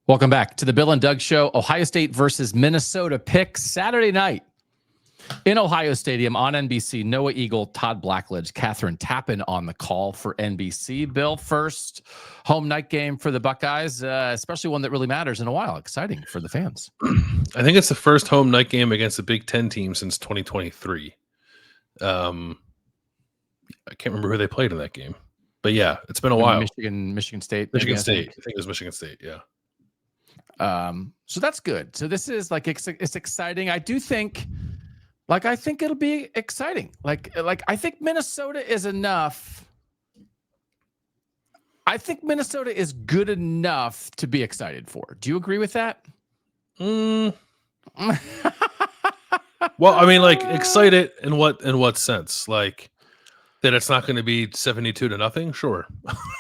Welcome back to the Bill and Doug Show. Ohio State versus Minnesota pick Saturday night in Ohio Stadium on NBC. Noah Eagle, Todd Blackledge, Catherine Tappan on the call for NBC. Bill, first home night game for the Buckeyes, especially one that really matters in a while. Exciting for the fans. I think it's the first home night game against a Big Ten team since 2023. I can't remember who they played in that game, but yeah, it's been a while. Michigan State. Michigan State. I think it was Michigan State. Yeah. So that's good. So this is like it's exciting. I do think, I think it'll be exciting. I think Minnesota is enough. I think Minnesota is good enough to be excited for. Do you agree with that? Well, I mean, excited in what sense? Like that it's not going to be 72-0. Sure.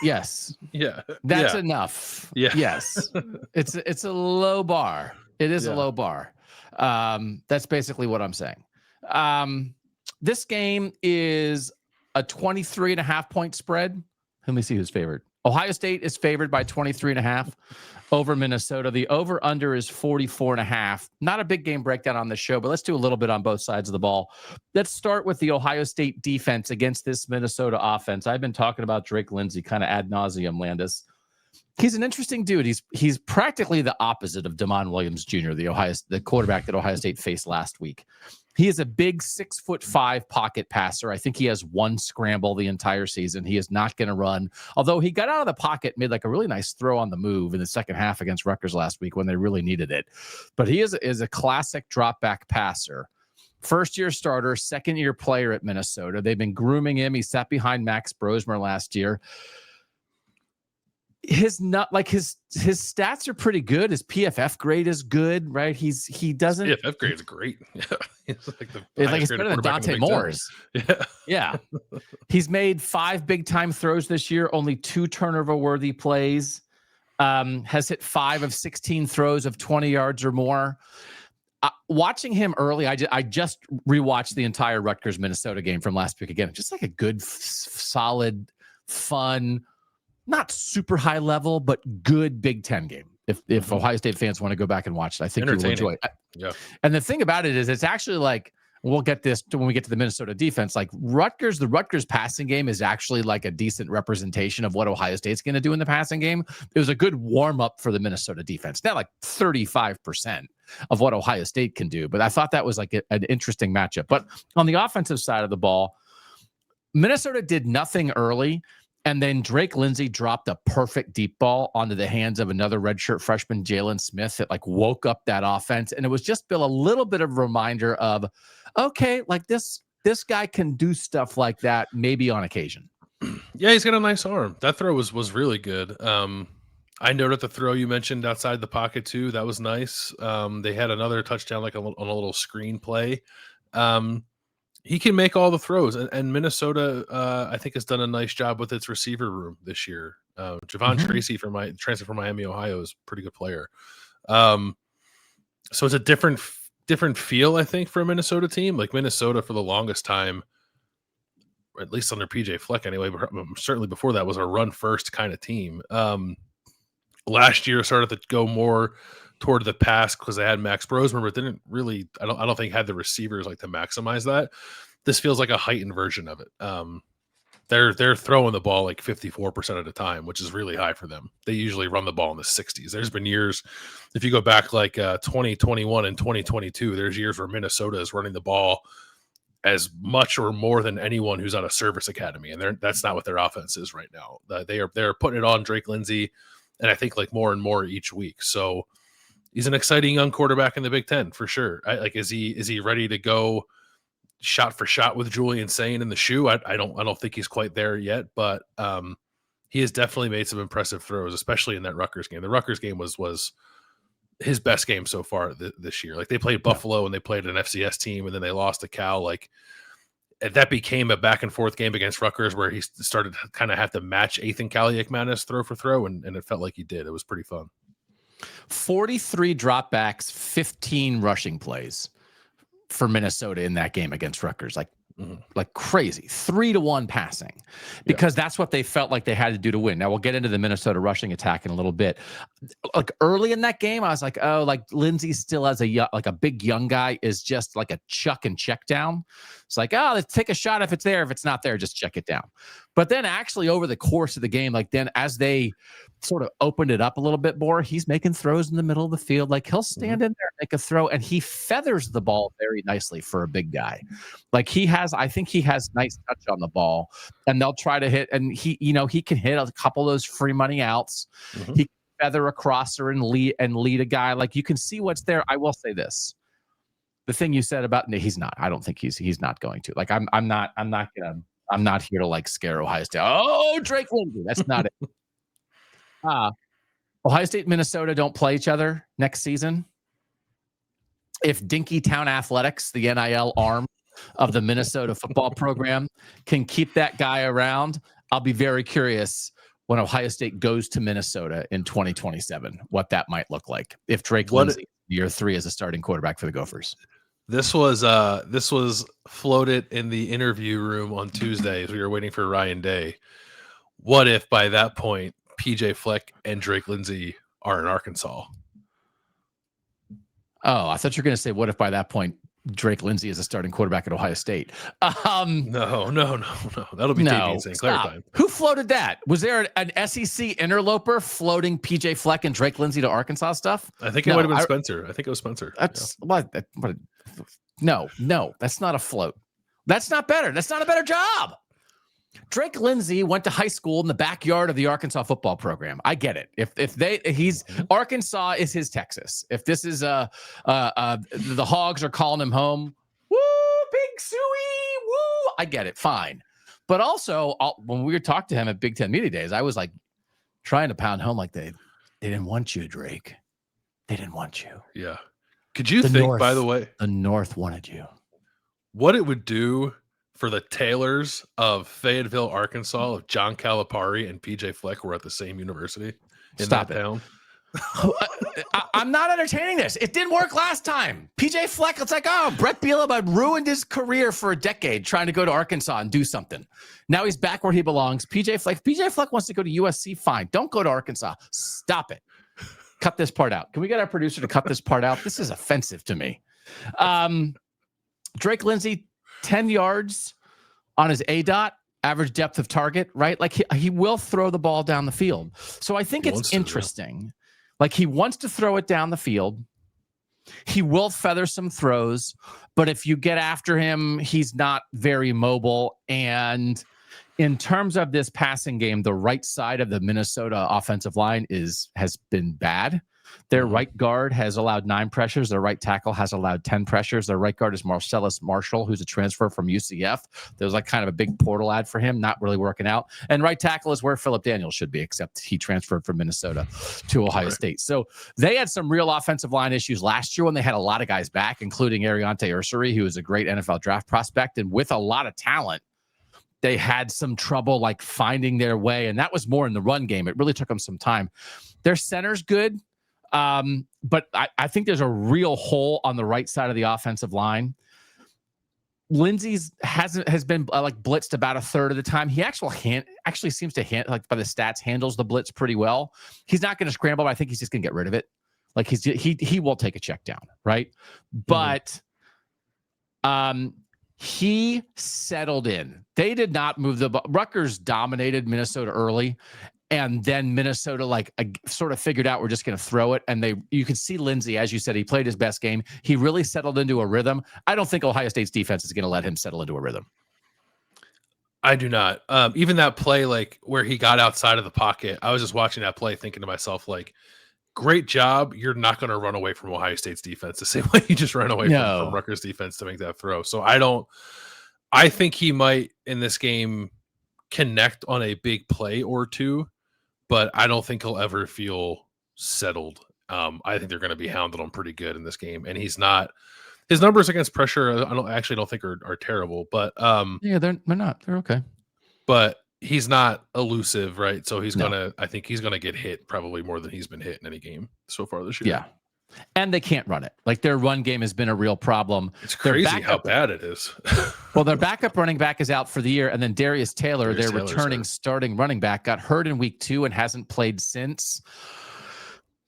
Yes. Yeah. That's enough. Yeah. Yes. It's a low bar. It is a low bar. That's basically what I'm saying. This game is a 23.5 point spread. Let me see who's favored. Ohio State is favored by 23.5 over Minnesota. The over-under is 44.5. Not a big game breakdown on the show, but let's do a little bit on both sides of the ball. Let's start with the Ohio State defense against this Minnesota offense. I've been talking about Drake Lindsey kind of ad nauseum, Landis. He's an interesting dude. He's practically the opposite of Damon Williams Jr., the quarterback that Ohio State faced last week. He is a big 6'5" pocket passer. I think he has one scramble the entire season. He is not going to run. Although he got out of the pocket, made a really nice throw on the move in the second half against Rutgers last week when they really needed it. But he is a classic drop back passer. First-year starter, second-year player at Minnesota. They've been grooming him. He sat behind Max Brosmer last year. His stats are pretty good. His PFF grade is good, right? He doesn't. PFF grade is great. Yeah, he's better than Dante Moore's. Yeah. He's made 5 big time throws this year. Only 2 turnover worthy plays. Has hit 5 of 16 throws of 20 yards or more. Watching him early, I just rewatched the entire Rutgers Minnesota game from last week again. Just a good, solid, fun. Not super high level, but good Big Ten game. If Ohio State fans want to go back and watch it, I think you will enjoy it. Yeah. And the thing about it is, it's actually we'll get this when we get to the Minnesota defense. The Rutgers passing game is actually a decent representation of what Ohio State's going to do in the passing game. It was a good warm up for the Minnesota defense. Not 35% of what Ohio State can do, but I thought that was an interesting matchup. But on the offensive side of the ball, Minnesota did nothing early. And then Drake Lindsey dropped a perfect deep ball onto the hands of another redshirt freshman, Jalen Smith, that woke up that offense. And it was just, Bill, a little bit of a reminder of, okay, this guy can do stuff like that maybe on occasion. Yeah, he's got a nice arm. That throw was really good. I noted the throw you mentioned outside the pocket too. That was nice. They had another touchdown on a little screen play. He can make all the throws, and Minnesota, I think, has done a nice job with its receiver room this year. Javon Tracy transfer from Miami, Ohio, is a pretty good player. So it's a different feel, I think, for a Minnesota team. Minnesota, for the longest time, or at least under PJ Fleck anyway, but certainly before that, was a run first kind of team. Last year started to go more toward the pass because they had Max Brosmer, but didn't really, I don't think had the receivers to maximize that. This feels like a heightened version of it. They're throwing the ball 54% of the time, which is really high for them. They usually run the ball in the 60s. There's been years, if you go back 2021 and 2022, there's years where Minnesota is running the ball as much or more than anyone who's on a service academy, and that's not what their offense is right now. They're putting it on Drake Lindsey, and I think more and more each week. So he's an exciting young quarterback in the Big Ten for sure. Is he ready to go shot for shot with Julian Sayin in the shoe? I don't think he's quite there yet, but he has definitely made some impressive throws, especially in that Rutgers game. The Rutgers game was his best game so far this year. They played Buffalo and they played an FCS team, and then they lost to Cal. That became a back and forth game against Rutgers where he started to kind of have to match Ethan Kaliakmanis throw for throw, and it felt like he did. It was pretty fun. 43 dropbacks, 15 rushing plays for Minnesota in that game against Rutgers. like crazy, 3-1 passing, because that's what they felt like they had to do to win. Now we'll get into the Minnesota rushing attack in a little bit. Like early in that game, I was like, oh, like Lindsey still as a big young guy is just like a chuck and check down. It's like, oh, let's take a shot if it's there. If it's not there, just check it down. But then actually over the course of the game, like then as they sort of opened it up a little bit more, he's making throws in the middle of the field. Like he'll stand in there and make a throw, and he feathers the ball very nicely for a big guy. Like I think he has nice touch on the ball, and they'll try to hit, and he can hit a couple of those free money outs. He can feather a crosser and lead a guy. Like you can see what's there. I will say this. The thing you said about he's not. I don't think he's not going to. Like I'm not here to like scare Ohio State. Oh, Drake Lindsey. That's not it. Ohio State, Minnesota don't play each other next season. If Dinkytown Athletics, the NIL arm of the Minnesota football program, can keep that guy around, I'll be very curious when Ohio State goes to Minnesota in 2027, what that might look like if Drake Lindsey, year 3 as a starting quarterback for the Gophers. This was floated in the interview room on Tuesday as we were waiting for Ryan Day. What if by that point PJ Fleck and Drake Lindsey are in Arkansas? Oh, I thought you were going to say, what if by that point Drake Lindsey is a starting quarterback at Ohio State? No. That'll be Tate and St. Clair time. Who floated that? Was there an SEC interloper floating PJ Fleck and Drake Lindsey to Arkansas stuff? I think it might have been Spencer. I think it was Spencer. That's no, that's not a float. That's not better. That's not a better job. Drake Lindsey went to high school in the backyard of the Arkansas football program. I get it. Arkansas is his Texas. If this is the Hogs are calling him home, woo, Big Suey, woo. I get it. Fine. But also when we were talking to him at Big Ten Media Days, I was like trying to pound home like they didn't want you, Drake. They didn't want you. Yeah. Could you think, by the way, the North wanted you? What it would do for the Taylors of Fayetteville, Arkansas, if John Calipari and PJ Fleck were at the same university in that town? I'm not entertaining this. It didn't work last time. PJ Fleck, it's like, oh, Brett Bielema had ruined his career for a decade trying to go to Arkansas and do something. Now he's back where he belongs. PJ Fleck wants to go to USC, fine. Don't go to Arkansas. Stop it. Cut this part out. Can we get our producer to cut this part out? This is offensive to me. Drake Lindsey, 10 yards on his ADOT, average depth of target, right? Like he will throw the ball down the field. So I think it's interesting. Like he wants to throw it down the field. He will feather some throws, but if you get after him, he's not very mobile. And in terms of this passing game, the right side of the Minnesota offensive line has been bad. Their right guard has allowed 9 pressures. Their right tackle has allowed 10 pressures. Their right guard is Marcellus Marshall, who's a transfer from UCF. There's like kind of a big portal ad for him, not really working out. And right tackle is where Phillip Daniels should be, except he transferred from Minnesota to Ohio State. So they had some real offensive line issues last year when they had a lot of guys back, including Ariante Ursary, who is a great NFL draft prospect. And with a lot of talent, they had some trouble like finding their way. And that was more in the run game. It really took them some time. Their center's good. But I think there's a real hole on the right side of the offensive line. Lindsey's has been like blitzed about a third of the time. He actually seems to like by the stats handles the blitz pretty well. He's not going to scramble, but I think he's just going to get rid of it. Like he will take a check down, right? But he settled in. They did not move the ball. Rutgers dominated Minnesota early. And then Minnesota sort of figured out we're just going to throw it. And you can see Lindsey, as you said, he played his best game. He really settled into a rhythm. I don't think Ohio State's defense is going to let him settle into a rhythm. I do not. Even that play, like where he got outside of the pocket, I was just watching that play thinking to myself, like, great job. You're not going to run away from Ohio State's defense the same way you just ran away from Rutgers defense to make that throw. So I think he might in this game connect on a big play or two, but I don't think he'll ever feel settled. I think they're going to be hounding him pretty good in this game, and he's not. His numbers against pressure, I don't think are terrible, but yeah, they're not. They're okay. But he's not elusive, right? So I think he's gonna get hit probably more than he's been hit in any game so far this year. Yeah. And they can't run it. Like their run game has been a real problem. It's crazy how bad it is. Well, their backup running back is out for the year. And then Darius Taylor, their returning starting running back, got hurt in week 2 and hasn't played since.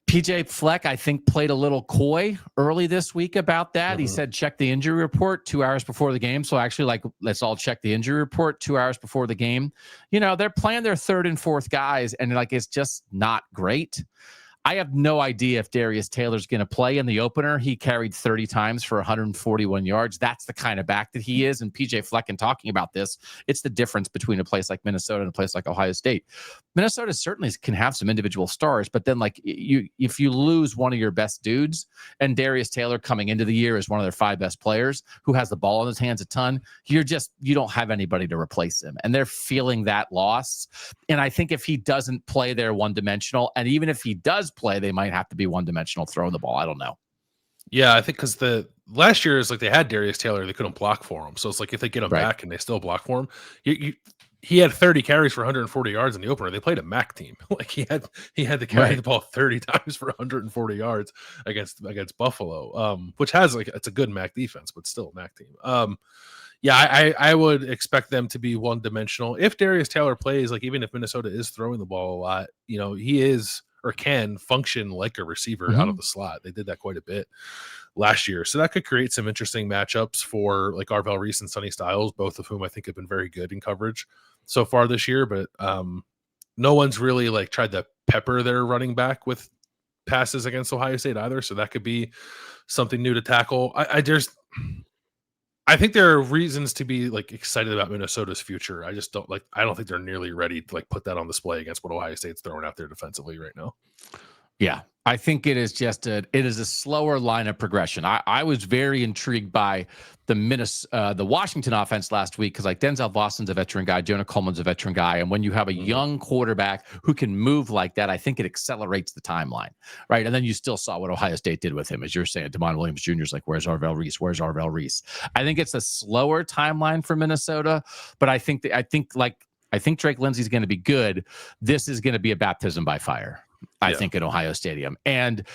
PJ Fleck, I think, played a little coy early this week about that. Mm-hmm. He said, check the injury report 2 hours before the game. So actually, like, let's all check the injury report 2 hours before the game. You know, they're playing their 3rd and 4th guys, and like, it's just not great. I have no idea if Darius Taylor's going to play in the opener. He carried 30 times for 141 yards. That's the kind of back that he is. And PJ Fleck, in talking about this, it's the difference between a place like Minnesota and a place like Ohio State. Minnesota certainly can have some individual stars, but then like if you lose one of your best dudes, and Darius Taylor coming into the year is one of their 5 best players who has the ball in his hands a ton, you don't have anybody to replace him. And they're feeling that loss. And I think if he doesn't play, they're one-dimensional. And even if he does play, they might have to be one-dimensional throwing the ball. I don't know. Yeah, I think because the last year is like they had Darius Taylor, they couldn't block for him. So it's like if they get him back and they still block for him, he had 30 carries for 140 yards in the opener. They played a MAC team. Like he had to carry the ball 30 times for 140 yards against Buffalo, which has like it's a good MAC defense, but still a MAC team. Yeah, I would expect them to be one-dimensional. If Darius Taylor plays, like even if Minnesota is throwing the ball a lot, you know, he is or can function like a receiver out of the slot. They did that quite a bit last year. So that could create some interesting matchups for like Arvell Reese and Sonny Styles, both of whom I think have been very good in coverage so far this year. But no one's really like tried to pepper their running back with passes against Ohio State either. So that could be something new to tackle. I think there are reasons to be like excited about Minnesota's future. I don't think they're nearly ready to like put that on display against what Ohio State's throwing out there defensively right now. Yeah, I think it is a slower line of progression. I was very intrigued by the Washington offense last week because like Denzel Boston's a veteran guy, Jonah Coleman's a veteran guy, and when you have a young quarterback who can move like that, I think it accelerates the timeline, right? And then you still saw what Ohio State did with him, as you're saying. Damon Williams Jr. is like, where's Arvell Reese? Where's Arvell Reese? I think it's a slower timeline for Minnesota, but I think Drake Lindsey's going to be good. This is going to be a baptism by fire. I think at Ohio Stadium. And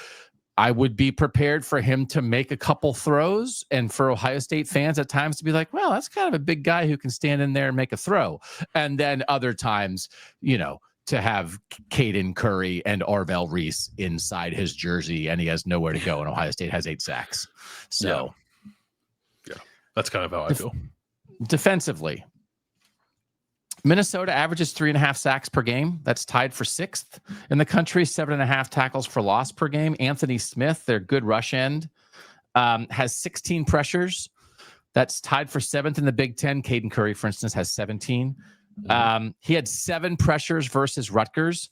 I would be prepared for him to make a couple throws and for Ohio State fans at times to be like, well, that's kind of a big guy who can stand in there and make a throw. And then other times, you know, to have Caden Curry and Arvell Reese inside his jersey and he has nowhere to go and Ohio State has 8 sacks. So yeah, that's kind of how I feel. Defensively, Minnesota averages 3.5 sacks per game. That's tied for 6th in the country. 7.5 tackles for loss per game. Anthony Smith, their good rush end, has 16 pressures. That's tied for 7th in the Big Ten. Caden Curry, for instance, has 17. He had 7 pressures versus Rutgers.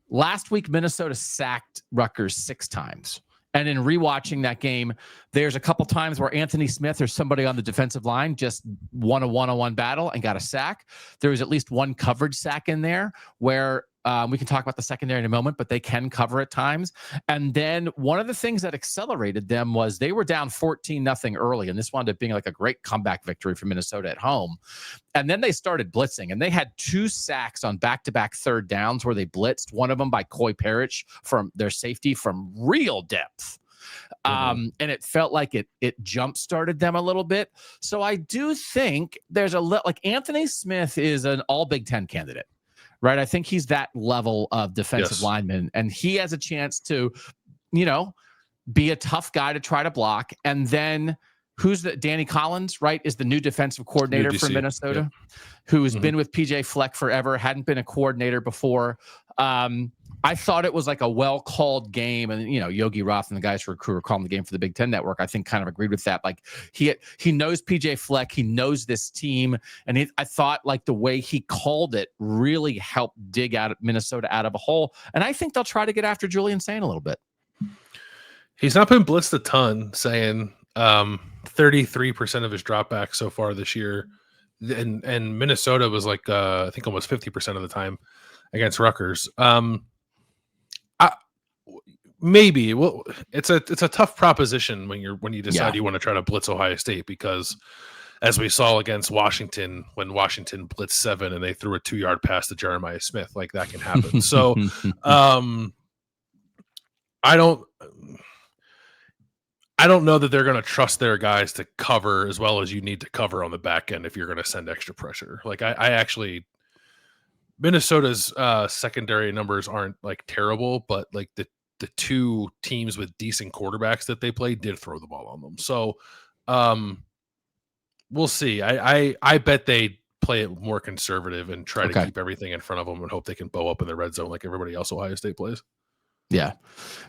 Last week, Minnesota sacked Rutgers 6 times. And in rewatching that game, there's a couple times where Anthony Smith or somebody on the defensive line just won a one-on-one battle and got a sack. There was at least one coverage sack in there where we can talk about the secondary in a moment, but they can cover at times. And then one of the things that accelerated them was they were down 14-0 early, and this wound up being like a great comeback victory for Minnesota at home. And then they started blitzing, and they had 2 sacks on back-to-back 3rd downs where they blitzed, one of them by Koi Perich from their safety from real depth. And it felt like it jump-started them a little bit. So I do think there's like Anthony Smith is an all Big Ten candidate. Right. I think he's that level of defensive lineman, and he has a chance to, you know, be a tough guy to try to block. And then Danny Collins, right, is the new defensive coordinator for Minnesota, who has been with PJ Fleck forever, hadn't been a coordinator before. I thought it was like a well-called game, and you know, Yogi Roth and the guys who were calling the game for the Big Ten Network, I think, kind of agreed with that. Like he knows PJ Fleck, he knows this team, and I thought like the way he called it really helped dig out Minnesota out of a hole. And I think they'll try to get after Julian Sayin a little bit. He's not been blitzed a ton, saying 33% of his dropbacks so far this year, and Minnesota was like I think almost 50% of the time against Rutgers. Maybe it's a tough proposition when you decide you want to try to blitz Ohio State, because as we saw against Washington, when Washington blitzed 7 and they threw a 2-yard pass to Jeremiah Smith, like that can happen. So I don't I don't know that they're going to trust their guys to cover as well as you need to cover on the back end if you're going to send extra pressure. Like I actually, Minnesota's secondary numbers aren't like terrible, but like the two teams with decent quarterbacks that they play did throw the ball on them. So we'll see. I bet they play it more conservative and try to keep everything in front of them and hope they can bow up in the red zone like everybody else Ohio State plays. Yeah.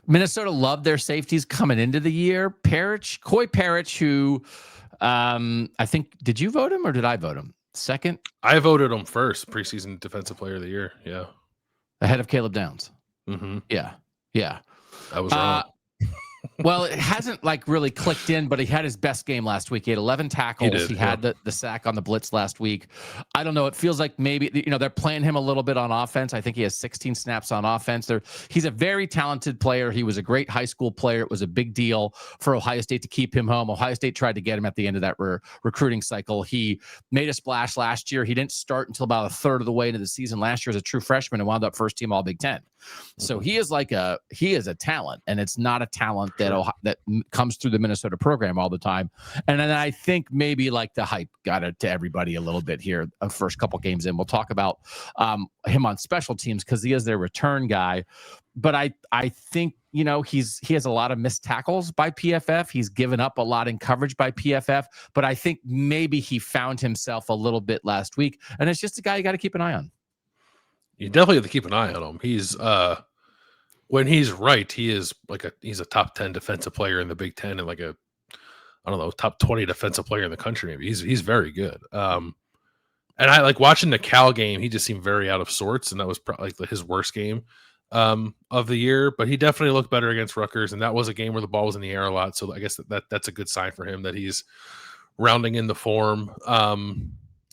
Minnesota loved their safeties coming into the year. Koi Perich, who I think, did you vote him or did I vote him? Second? I voted him first, preseason defensive player of the year. Yeah. Ahead of Caleb Downs. Mm-hmm. Yeah. Yeah. I was wrong. Well, it hasn't like really clicked in, but he had his best game last week. He had 11 tackles. He had the sack on the blitz last week. I don't know. It feels like maybe, they're playing him a little bit on offense. I think he has 16 snaps on offense. He's a very talented player. He was a great high school player. It was a big deal for Ohio State to keep him home. Ohio State tried to get him at the end of that recruiting cycle. He made a splash last year. He didn't start until about a third of the way into the season last year as a true freshman and wound up first team All Big Ten. So he is a talent, and it's not a talent that comes through the Minnesota program all the time. And then I think maybe like the hype got it to everybody a little bit here. The first couple games in, we'll talk about him on special teams because he is their return guy. But I think he has a lot of missed tackles by PFF. He's given up a lot in coverage by PFF. But I think maybe he found himself a little bit last week, and it's just a guy you got to keep an eye on. You definitely have to keep an eye on him. He's when he's right, he's a top 10 defensive player in the Big Ten and top 20 defensive player in the country. Maybe he's very good. And I like watching the Cal game. He just seemed very out of sorts, and that was probably like his worst game of the year. But he definitely looked better against Rutgers, and that was a game where the ball was in the air a lot. So I guess that's a good sign for him that he's rounding in the form.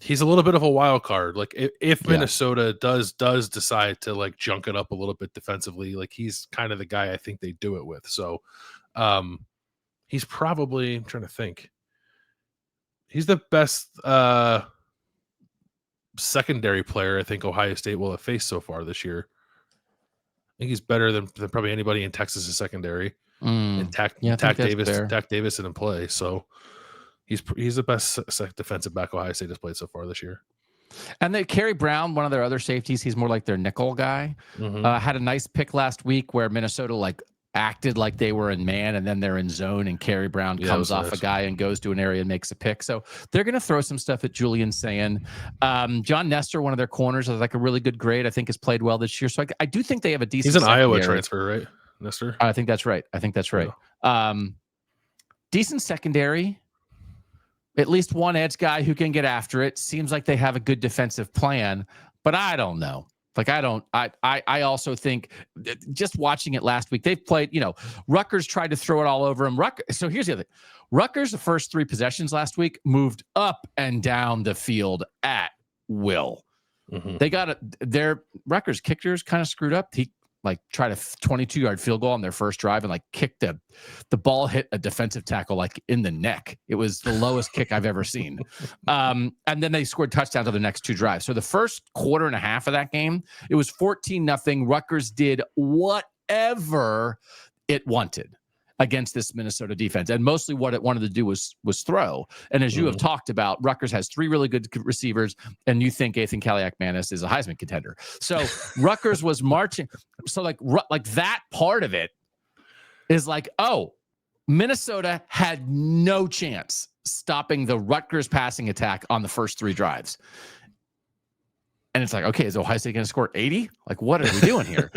He's a little bit of a wild card. Like if Minnesota does decide to like junk it up a little bit defensively, like he's kind of the guy I think they do it with. So he's probably, I'm trying to think, he's the best secondary player I think Ohio State will have faced so far this year. I think he's better than probably anybody in Texas' secondary. And Tack Davis in play. So he's the best defensive back Ohio State has played so far this year. And they Kerry Brown, one of their other safeties, he's more like their nickel guy. Had a nice pick last week where Minnesota like acted like they were in man and then they're in zone, and Kerry Brown comes off a guy and goes to an area and makes a pick. So they're going to throw some stuff at Julian Sayin. John Nestor, one of their corners, has like a really good grade. I think has played well this year. So I do think they have a decent. He's an Iowa transfer, right, Nestor? I think that's right. Yeah. Decent secondary. At least one edge guy who can get after it. Seems like they have a good defensive plan, but I don't know. Like I also think just watching it last week, they've played, Rutgers tried to throw it all over him. So here's the other thing. Rutgers, the first 3 possessions last week, moved up and down the field at will. They got their Rutgers kickers kind of screwed up. He tried a 22-yard field goal on their first drive and kicked the ball hit a defensive tackle in the neck. It was the lowest kick I've ever seen. And then they scored touchdowns on the next 2 drives. So the first quarter and a half of that game, it was 14-0. Rutgers did whatever it wanted against this Minnesota defense. And mostly what it wanted to do was throw. And as you have talked about, Rutgers has 3 really good receivers, and you think Ethan Kaliak-Manis is a Heisman contender. So Rutgers was marching. So like that part of it is Minnesota had no chance stopping the Rutgers passing attack on the first 3 drives. And it's like, okay, is Ohio State going to score 80? What are we doing here?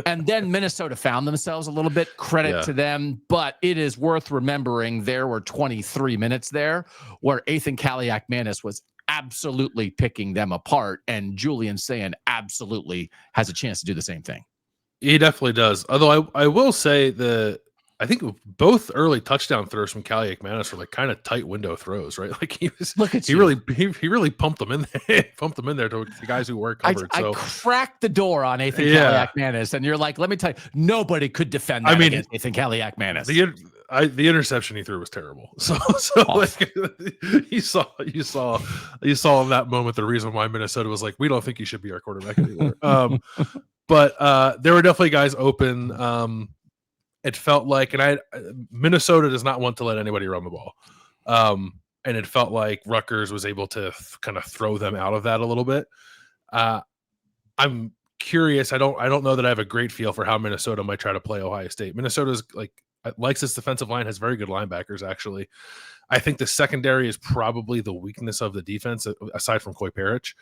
And then Minnesota found themselves a little bit. Credit to them. But it is worth remembering there were 23 minutes there where Ethan Kaliak-Manis was absolutely picking them apart. And Julian Sayin absolutely has a chance to do the same thing. He definitely does. Although I will say I think both early touchdown throws from Kaliak-Manis were kind of tight window throws, right? He really pumped them in there, to the guys who weren't covered. I cracked the door on Ethan Kaliak-Manis, and you're like, let me tell you, nobody could defend that against Ethan Kaliak-Manis. The interception he threw was terrible. So you saw in that moment the reason why Minnesota was like, we don't think he should be our quarterback anymore. But there were definitely guys open. it felt like, and Minnesota does not want to let anybody run the ball. And it felt like Rutgers was able to kind of throw them out of that a little bit. I'm curious. I don't know that I have a great feel for how Minnesota might try to play Ohio State. Minnesota's likes its defensive line, has very good linebackers, actually. I think the secondary is probably the weakness of the defense, aside from Koi Perich.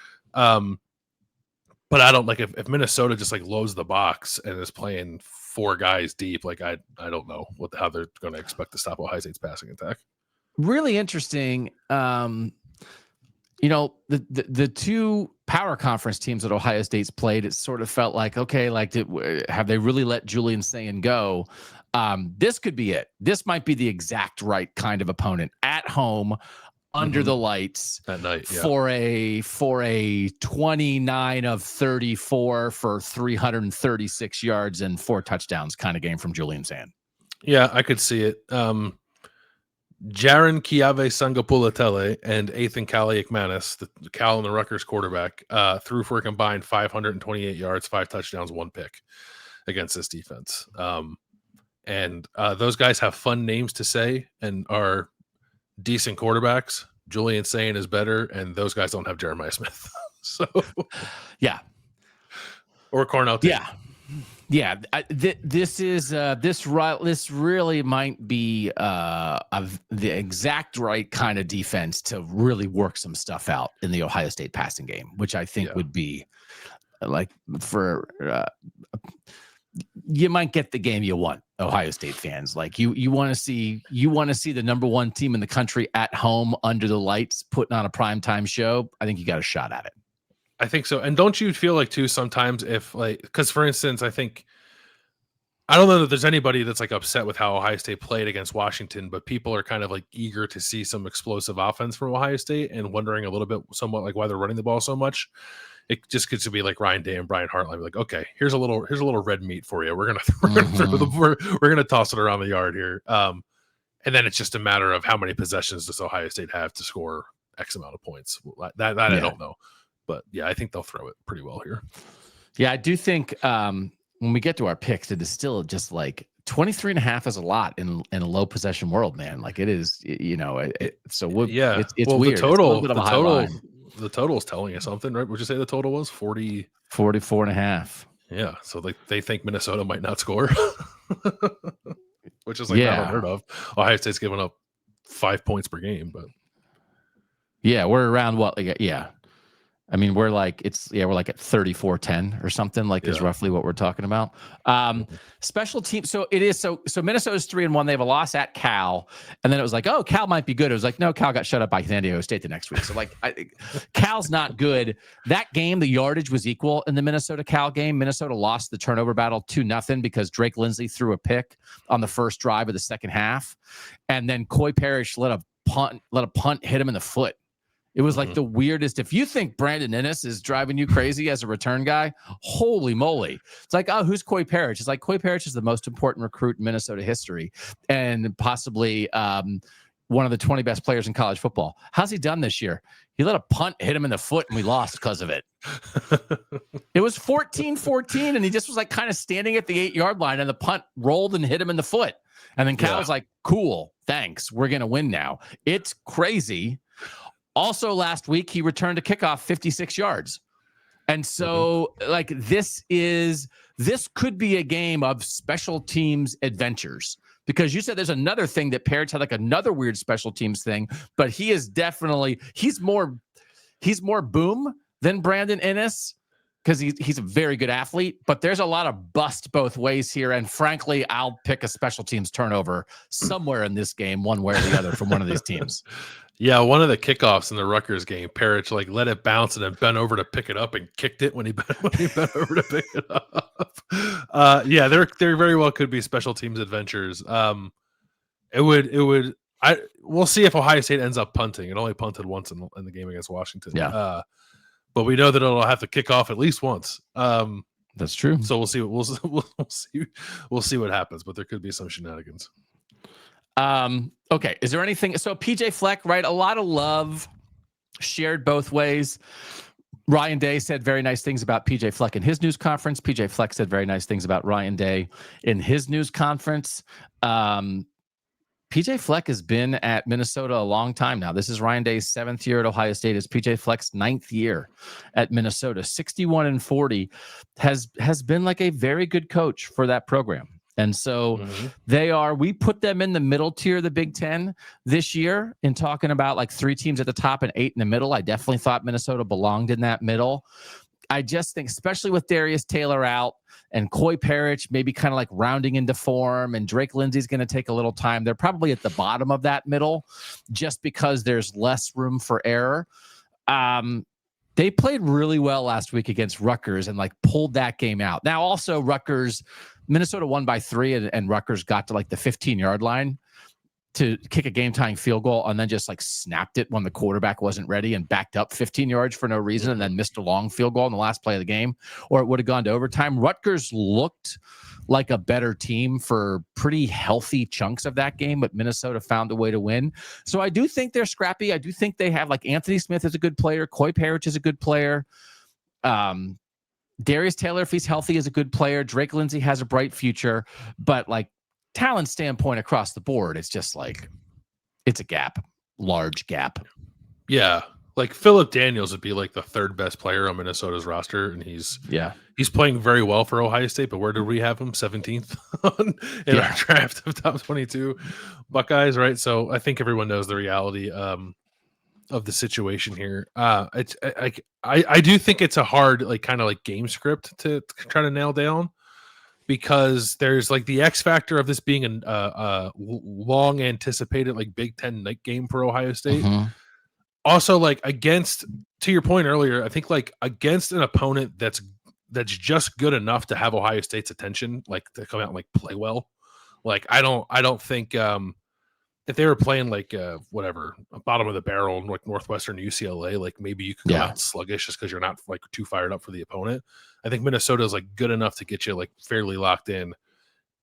But I don't like if Minnesota just loads the box and is playing 4 guys deep. I don't know how they're going to expect to stop Ohio State's passing attack. Really interesting. The 2 power conference teams that Ohio State's played, it sort of felt like, okay, have they really let Julian Sayin go? This could be it. This might be the exact right kind of opponent at home, under the lights at night, for a 29 of 34 for 336 yards and 4 touchdowns kind of game from Julian Sayin. Yeah, I could see it. Jaron Kiave Sangapulatele and Ethan Kaliakmanis, the Cal and the Rutgers quarterback, threw for a combined 528 yards, 5 touchdowns, 1 pick against this defense. And those guys have fun names to say and are decent quarterbacks. Julian Sayin is better, and those guys don't have Jeremiah Smith. So, yeah. Or Carnell Tate. Yeah. This really might be the exact right kind of defense to really work some stuff out in the Ohio State passing game, which I think would be you might get the game you want, Ohio State fans. You want to see the number 1 team in the country at home under the lights putting on a primetime show. I think you got a shot at it. I think so. And don't you feel like too sometimes because for instance, I don't know that there's anybody that's upset with how Ohio State played against Washington, but people are kind of eager to see some explosive offense from Ohio State and wondering a little bit somewhat why they're running the ball so much. It just gets to be like Ryan Day and Brian Hartline, okay, here's a little red meat for you. We're gonna toss it around the yard here, and then it's just a matter of how many possessions does Ohio State have to score X amount of points. That I don't know, but yeah, I think they'll throw it pretty well here. Yeah, I do think when we get to our picks, it is still just 23.5 is a lot in a low possession world, man. It is, it's weird. The total. The total is telling you something, right? Would you say the total was 44.5? Yeah. So they think Minnesota might not score, which is not unheard of. Ohio State's giving up 5 points per game, but we're around I mean, we're at 34-10 or something is roughly what we're talking about. Special teams. So it is. So Minnesota's 3-1. They have a loss at Cal. And then it was oh, Cal might be good. It was no, Cal got shut up by San Diego State the next week. So Cal's not good. That game, the yardage was equal in the Minnesota Cal game. Minnesota lost the turnover battle 2-0 because Drake Lindsey threw a pick on the first drive of the second half. And then Koi Perich let a punt hit him in the foot. It was the weirdest. If you think Brandon Ennis is driving you crazy as a return guy, holy moly. It's oh, who's Koi Perich? It's Koi Perich is the most important recruit in Minnesota history and possibly one of the 20 best players in college football. How's he done this year? He let a punt hit him in the foot and we lost because of it. It was 14-14 and he just was kind of standing at the 8-yard line and the punt rolled and hit him in the foot. And then Cal was cool, thanks. We're going to win now. It's crazy. Also, last week, he returned a kickoff 56 yards. And so, this could be a game of special teams adventures. Because you said there's another thing that Perich had another weird special teams thing, but he is definitely, he's more boom than Brandon Ennis because he's a very good athlete, but there's a lot of bust both ways here. And frankly, I'll pick a special teams turnover somewhere in this game, one way or the other from one of these teams. Yeah, one of the kickoffs in the Rutgers game, Perich let it bounce and then bent over to pick it up and kicked it when he bent over to pick it up. There very well could be special teams adventures. We'll see if Ohio State ends up punting. It only punted once in the game against Washington. Yeah. But we know that it'll have to kick off at least once. That's true. So we'll see. We'll see what happens. But there could be some shenanigans. Okay. Is there anything? So PJ Fleck, right? A lot of love shared both ways. Ryan Day said very nice things about PJ Fleck in his news conference. PJ Fleck said very nice things about Ryan Day in his news conference. PJ Fleck has been at Minnesota a long time now. This is Ryan Day's 7th year at Ohio State. It's PJ Fleck's 9th year at Minnesota. 61-40 has been like a very good coach for that program. And so we put them in the middle tier of the Big Ten this year in talking about like 3 teams at the top and 8 in the middle. I definitely thought Minnesota belonged in that middle. I just think, especially with Darius Taylor out and Koi Perich maybe kind of like rounding into form, and Drake Lindsey's going to take a little time, they're probably at the bottom of that middle just because there's less room for error. They played really well last week against Rutgers and like pulled that game out. Now, also Minnesota won by 3 and Rutgers got to like the 15-yard line to kick a game-tying field goal and then just like snapped it when the quarterback wasn't ready and backed up 15 yards for no reason and then missed a long field goal in the last play of the game, or it would have gone to overtime. Rutgers looked like a better team for pretty healthy chunks of that game, but Minnesota found a way to win. So I do think they're scrappy. I do think they have like Anthony Smith is a good player. Koi Perich is a good player. Darius Taylor, if he's healthy, is a good player. Drake Lindsey has a bright future, but like talent standpoint across the board, it's just like, it's a gap, large gap. Yeah. Like Phillip Daniels would be like the 3rd best player on Minnesota's roster. And he's playing very well for Ohio State, but where did we have him? 17th in our draft of top 22 Buckeyes. Right. So I think everyone knows the reality of the situation here. I do think it's a hard, like kind of like game script to try to nail down, because there's like the X factor of this being a long anticipated like Big Ten night game for Ohio State. Also, like against, to your point earlier, I think like against an opponent that's just good enough to have Ohio State's attention, like to come out and like play well. Like I don't think if they were playing like whatever, bottom of the barrel in like Northwestern UCLA, like maybe you could come out sluggish just because you're not like too fired up for the opponent. I think Minnesota is like good enough to get you like fairly locked in,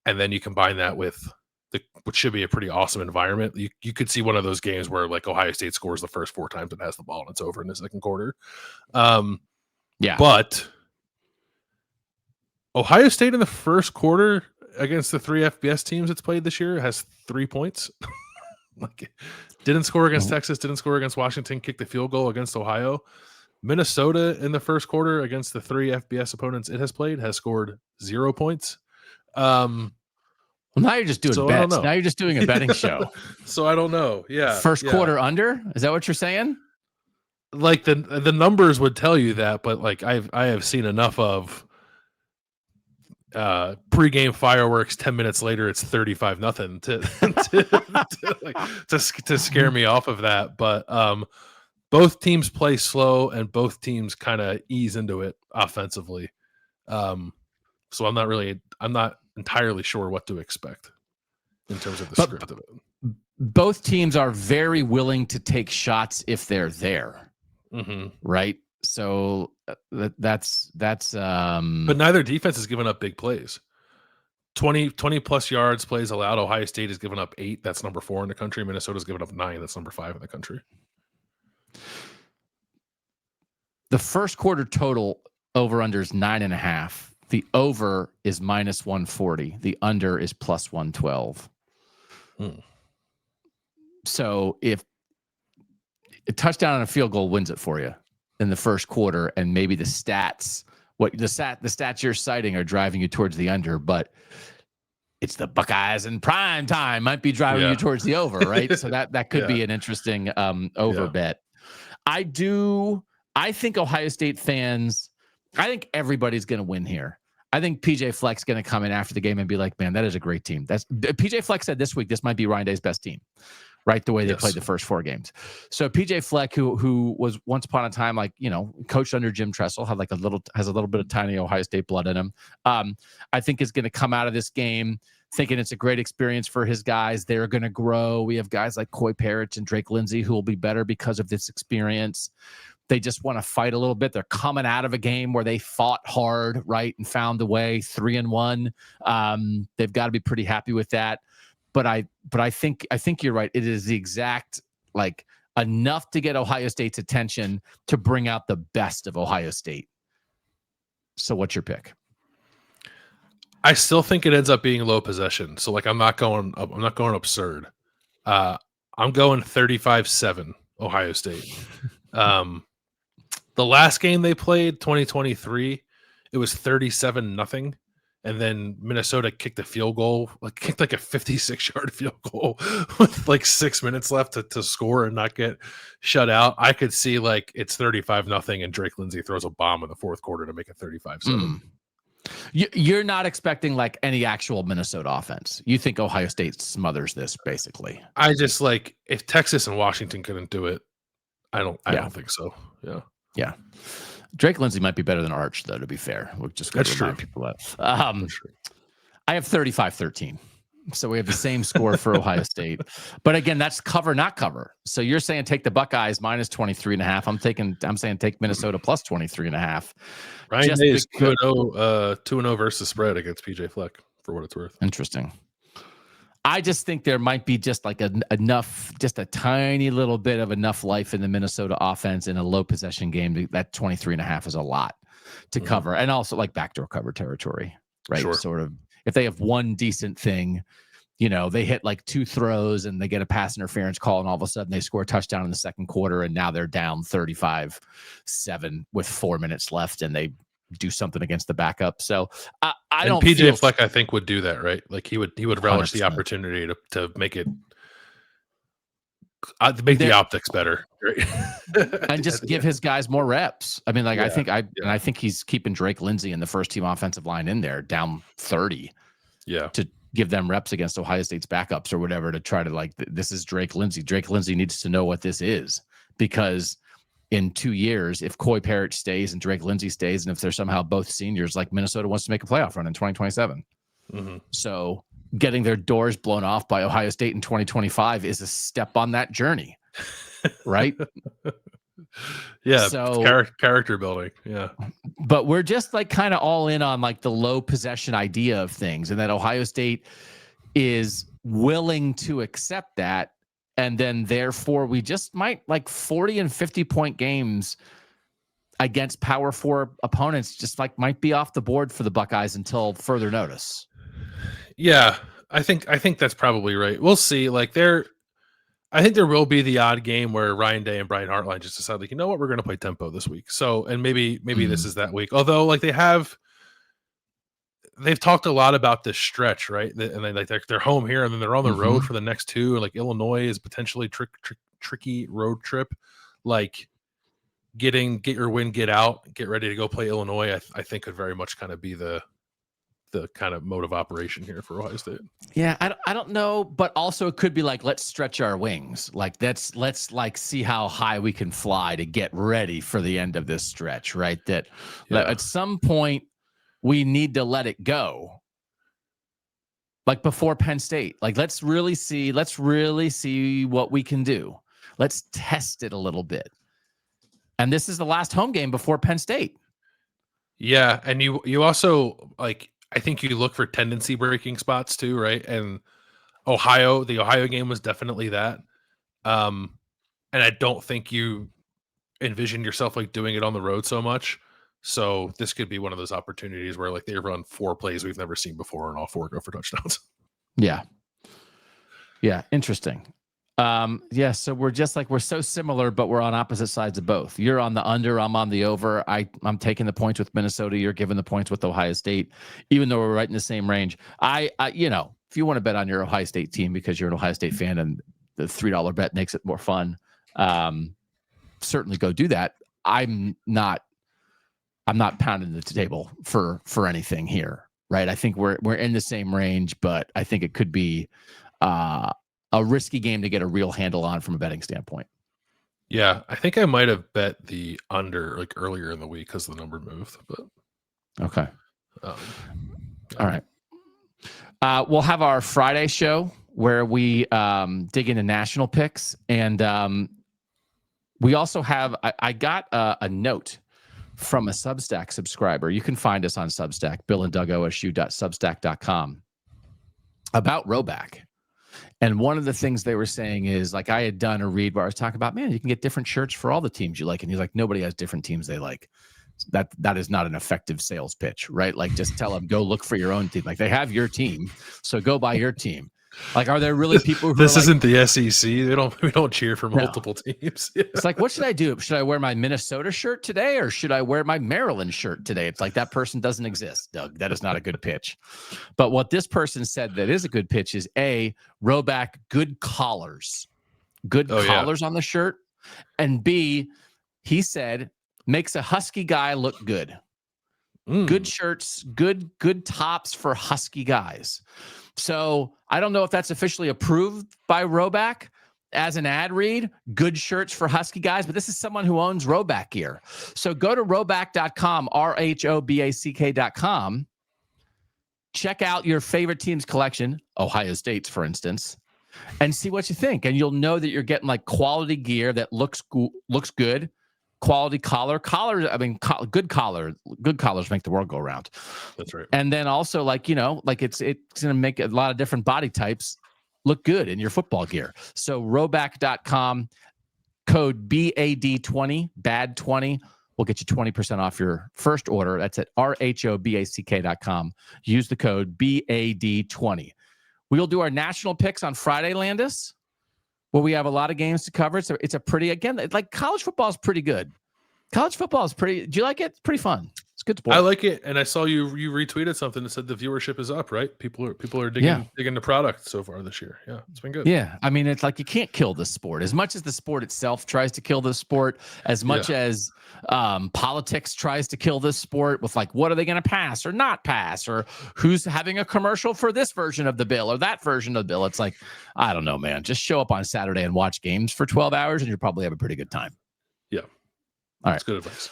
and then you combine that with what should be a pretty awesome environment. You could see one of those games where like Ohio State scores the first 4 times and has the ball and it's over in the second quarter. But Ohio State in the first quarter against the 3 FBS teams it's played this year has 3 points. Like didn't score against Texas, didn't score against Washington, kicked the field goal against Ohio. Minnesota in the first quarter against the 3 FBS opponents it has played has scored 0 points. Well, now you're just doing bets. Now you're just doing a betting show. So I don't know. Yeah. First quarter under? Is that what you're saying? Like the numbers would tell you that, but like I have seen enough of pregame fireworks 10 minutes later it's 35-0 to scare me off of that. But both teams play slow and both teams kind of ease into it offensively. So I'm not entirely sure what to expect in terms of the script of it. Both teams are very willing to take shots if they're there. Right. So that's but neither defense has given up big plays. 20 plus yards plays allowed. Ohio State has given up 8. That's number 4 in the country. Minnesota's given up 9. That's number 5 in the country. The first quarter total over under is 9.5. The over is -140. The under is +112. So if a touchdown and a field goal wins it for you in the first quarter, and maybe the stats you're citing are driving you towards the under, but it's the Buckeyes in prime time might be driving you towards the over, right? So that could be an interesting over bet. I think Ohio State fans, I think everybody's going to win here. I think PJ Fleck's going to come in after the game and be like, man, that is a great team. PJ Fleck said this week, this might be Ryan Day's best team, right? The way they played the first 4 games. So PJ Fleck, who was once upon a time, like, coached under Jim Tressel, has a little bit of tiny Ohio State blood in him. I think is going to come out of this game thinking it's a great experience for his guys. They're going to grow. We have guys like Koi Perich and Drake Lindsey who will be better because of this experience. They just want to fight a little bit. They're coming out of a game where they fought hard, right, and found a way, 3-1. They've got to be pretty happy with that. But I think you're right. It is the exact like enough to get Ohio State's attention to bring out the best of Ohio State. So what's your pick? I still think it ends up being low possession. So like I'm not going absurd. I'm going 35-7 Ohio State. The last game they played, 2023, it was 37-0. And then Minnesota kicked a field goal, kicked like a 56-yard field goal with like 6 minutes left to score and not get shut out. I could see like it's 35-0 and Drake Lindsay throws a bomb in the fourth quarter to make it 35-7. You're not expecting like any actual Minnesota offense. You think Ohio State smothers this basically. I just like if Texas and Washington couldn't do it, I don't think so. Yeah. Drake Lindsay might be better than Arch, though, to be fair. We'll just got to remind people that. I have 35-13. So we have the same score for Ohio State. But again, that's cover, not cover. So you're saying take the Buckeyes minus 23.5. I'm saying take Minnesota plus 23.5. Ryan Day is 2-0 versus spread against PJ Fleck, for what it's worth. Interesting. I just think there might be just like just a tiny little bit of enough life in the Minnesota offense in a low possession game. That 23.5 is a lot to cover. And also like backdoor cover territory, right? Sure. Sort of, if they have one decent thing, they hit like 2 throws and they get a pass interference call and all of a sudden they score a touchdown in the second quarter and now they're down 35-7 with 4 minutes left and they do something against the backup. So I don't. PJ Fleck, I think, would do that, right? Like he would relish 100%. The opportunity to make it the optics better, right? And just give his guys more reps. I mean, like I think he's keeping Drake Lindsay and the first team offensive line in there down 30. Yeah, to give them reps against Ohio State's backups or whatever to try to like this is Drake Lindsay. Drake Lindsay needs to know what this is because in 2 years, if Koi Perich stays and Drake Lindsay stays, and if they're somehow both seniors, like Minnesota wants to make a playoff run in 2027. So getting their doors blown off by Ohio State in 2025 is a step on that journey, right? Yeah, so character building. Yeah. But we're just like kind of all in on like the low possession idea of things, and that Ohio State is willing to accept that. And then therefore we just might like 40 and 50 point games against Power 4 opponents just like might be off the board for the Buckeyes until further notice. Yeah, I think that's probably right. We'll see. Like I think there will be the odd game where Ryan Day and Brian Hartline just decide like, you know what, we're going to play tempo this week. So, and maybe this is that week. Although like they've talked a lot about this stretch, right? And they're home here, and then they're on the road for the next 2. Like Illinois is potentially tricky road trip. Like get your win, get out, get ready to go play Illinois. I think could very much kind of be the kind of mode of operation here for Ohio State. Yeah, I don't know, but also it could be like let's stretch our wings. Like let's like see how high we can fly to get ready for the end of this stretch, right? That at some point we need to let it go. Like before Penn State. Like let's really see what we can do. Let's test it a little bit. And this is the last home game before Penn State. Yeah, and you also like I think you look for tendency breaking spots too, right? And the Ohio game was definitely that. And I don't think you envision yourself like doing it on the road so much. So this could be one of those opportunities where like they run 4 plays we've never seen before and all 4 go for touchdowns. Yeah. Interesting. So we're so similar, but we're on opposite sides of both. You're on the under, I'm on the over. I'm taking the points with Minnesota. You're giving the points with Ohio State, even though we're right in the same range. I if you want to bet on your Ohio State team because you're an Ohio State fan and the $3 bet makes it more fun, certainly go do that. I'm not pounding the table for anything here, right? I think we're in the same range, but I think it could be a risky game to get a real handle on from a betting standpoint. Yeah, I think I might have bet the under like earlier in the week because the number moved. But okay, all right. We'll have our Friday show where we dig into national picks, and we also have. I got a note from a Substack subscriber. You can find us on Substack, BillandDougOSU.substack.com, about Roback. And one of the things they were saying is, like, I had done a read where I was talking about, man, you can get different shirts for all the teams you like. And he's like, nobody has different teams they like. That is not an effective sales pitch, right? Like, just tell them, go look for your own team. Like, they have your team, so go buy your team. Like, are there really people who this isn't the SEC? We don't cheer for multiple teams. Yeah. It's like, what should I do? Should I wear my Minnesota shirt today, or should I wear my Maryland shirt today? It's like, that person doesn't exist, Doug. That is not a good pitch. But what this person said that is a good pitch is A, row back good collars on the shirt, and B, he said, makes a husky guy look good. Good shirts, good tops for husky guys. So I don't know if that's officially approved by Rowback as an ad read, good shirts for husky guys, but this is someone who owns Rowback gear. So go to rowback.com, RHOBACK.com, check out your favorite team's collection, Ohio State's, for instance, and see what you think. And you'll know that you're getting like quality gear that looks good. Quality collar. I mean, good collars make the world go round. That's right. And then also, like, you know, like it's going to make a lot of different body types look good in your football gear. So rowback.com, code BAD20, BAD20, will get you 20% off your first order. That's at RHOBACK.com. Use the code BAD20. We'll do our national picks on Friday, Landis, where we have a lot of games to cover. So it's a pretty, again, like, college football is pretty good. College football is pretty, do you like it? It's pretty fun. It's good sport. I like it. And I saw you retweeted something that said the viewership is up, right? People are digging the product so far this year. Yeah, it's been good. Yeah. I mean, it's like, you can't kill this sport. As much as the sport itself tries to kill this sport, as much as politics tries to kill this sport with, like, what are they going to pass or not pass, or who's having a commercial for this version of the bill or that version of the bill. It's like, I don't know, man. Just show up on Saturday and watch games for 12 hours and you'll probably have a pretty good time. Yeah. All right. That's good advice.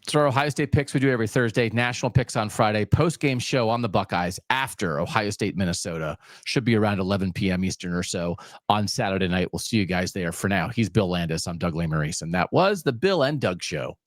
So our Ohio State picks we do every Thursday, national picks on Friday, post-game show on the Buckeyes after Ohio State, Minnesota. Should be around 11 p.m. Eastern or so on Saturday night. We'll see you guys there. For now, he's Bill Landis. I'm Doug Lesmerises, and that was the Bill and Doug Show.